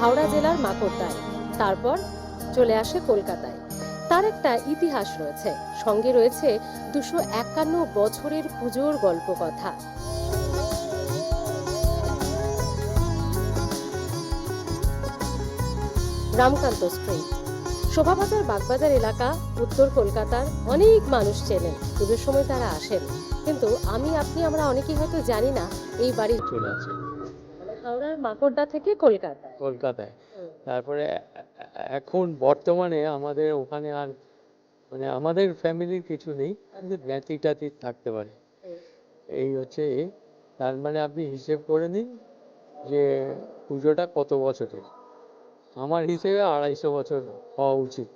হাওড়া জেলার মাকড়দায়, তারপর চলে আসে কলকাতায়। তার একটা ইতিহাস রয়েছে, সঙ্গে রয়েছে 251 বছরের পুজোর গল্প কথা। রামকান্ত স্ট্রিট, শোভাবাজার বাগবাজার এলাকা, উত্তর কলকাতার অনেক মানুষ চেনেন, পুজোর সময় তারা আসেন। কিন্তু আমরা অনেকেই হয়তো জানি না এই বাড়ির চলে আছে হাওড়ার মাকড়দা থেকে কলকাতায়। কলকাতায়। তারপরে এখন বর্তমানে আমাদের ওখানে আর মানে আমাদের ফ্যামিলির কিছু নেই, আমাদের জ্ঞাতি টাতি থাকতে পারে। এই হচ্ছে তার মানে আপনি হিসেব করে নিন যে পুজোটা কত বছরের। আমার হিসেবে 250 বছর হওয়া উচিত।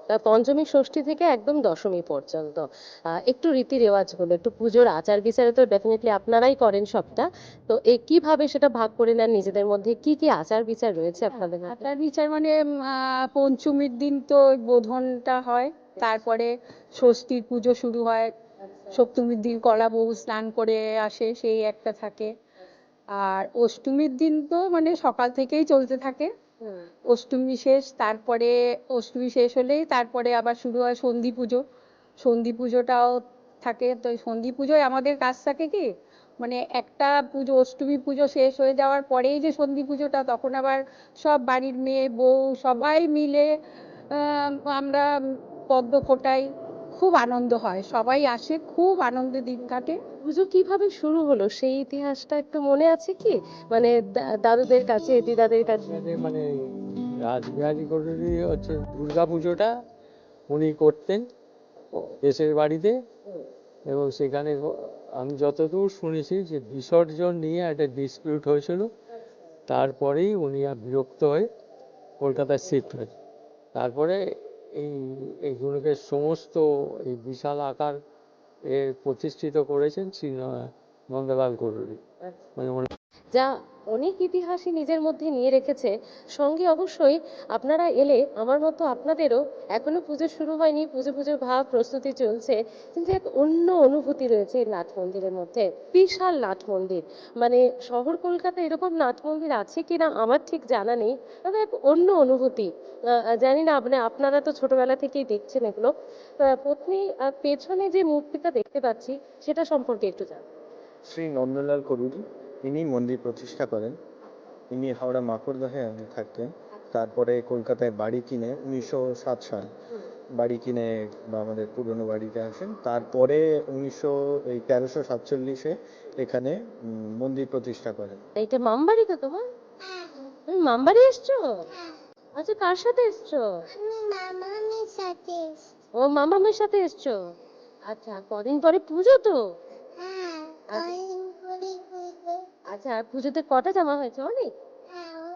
তা পঞ্চমী ষষ্ঠী থেকে একদম দশমী পর্যন্ত একটু রীতি রেওয়াজ গুলো, একটু পুজোর আচার বিচারে তো ডেফিনেটলি আপনারাই করেন সবটা। তো কিভাবে সেটা ভাগ করে নেন নিজেদের মধ্যে, কি কি আচার বিচার রয়েছে আপনাদের হাতে? আচার বিচার মানে পঞ্চমীর দিন তো ওই বোধনটা হয়, তারপরে ষষ্ঠীর পুজো শুরু হয়, সপ্তমীর দিন কলা বউ স্নান করে আসে, সেই একটা থাকে। আর অষ্টমীর দিন তো মানে সকাল থেকেই চলতে থাকে। অষ্টমী শেষ, তারপরে অষ্টমী শেষ হলেই তারপরে আবার শুরু হয় সন্ধি পুজো। সন্ধি পুজোটাও থাকে, তো এই সন্ধি পুজোয় আমাদের কাজ থাকে কি, মানে একটা পুজো অষ্টমী পুজো শেষ হয়ে যাওয়ার পরেই যে সন্ধি পুজোটা, তখন আবার সব বাড়ির মেয়ে বউ সবাই মিলে আমরা পদ্ম ফোটাই, খুব আনন্দ হয়, সবাই আসে, খুব আনন্দে দিন কাটে। পুজো কিভাবে শুরু হলো সেই ইতিহাসটা একটু মনে আছে কি? মানে দাদুদের কাছে, দিদাদের কাছে। মানে রাসবিহারী গরুরই হচ্ছে দুর্গা পুজোটা উনি করতেন দেশের বাড়িতে। এবং সেখানে আমি যতদূর শুনেছি যে বিসর্জন নিয়ে একটা ডিসপিউট হয়েছিল, তারপরেই উনি আর বিরক্ত হয়ে কলকাতায় শিফট হয়েছে। তারপরে এই এইগুলোকে সমস্ত এই বিশাল আকার প্রতিষ্ঠিত করেছেন শ্রী নন্দলাল গরুরি। মানে যা অনেক ইতিহাসই নিজের মধ্যে নিয়ে রেখেছে। সঙ্গে অবশ্যই আপনারা এলে আমার মতো আপনাদেরও এখনো পুজো শুরু হয়নি, পুজো পুজোর ভাব প্রস্তুতি চলছে, কিন্তু এক অন্য অনুভূতি রয়েছে এই নাট মন্দিরের মধ্যে। বিশাল নাট মন্দির, মানে শহর কলকাতায় এরকম নাট মন্দির আছে কিনা আমার ঠিক জানা নেই, তবে এক অন্য অনুভূতি। জানি না আপনারা তো ছোটবেলা থেকেই দেখছেন এগুলো। পত্নী পেছনে যে মূর্তিটা দেখতে পাচ্ছি সেটা সম্পর্কে একটু জানান। শ্রী নন্দলাল করুরি, ইনি মন্দির প্রতিষ্ঠা করেন। ইনি হাওড়া মাকড়দহে থাকতেন। তারপরে কলকাতায় বাড়ি কিনে 1907 সাল বাড়ি কিনে বা আমাদের পুরনো বাড়িতে আসেন। তারপরে 1347-এ এখানে মন্দির প্রতিষ্ঠা করেন। এইটা মামবাড়ি তো তোমার? তুমি মামবাড়ি এসছো? আচ্ছা, কার সাথে এসছো? ও মামামের সাথে এসছো। আচ্ছা, কদিন পরে পুজো তো। আচ্ছা, আচ্ছা, আর পুজোতে কটা জামা হয়েছে? অনেক।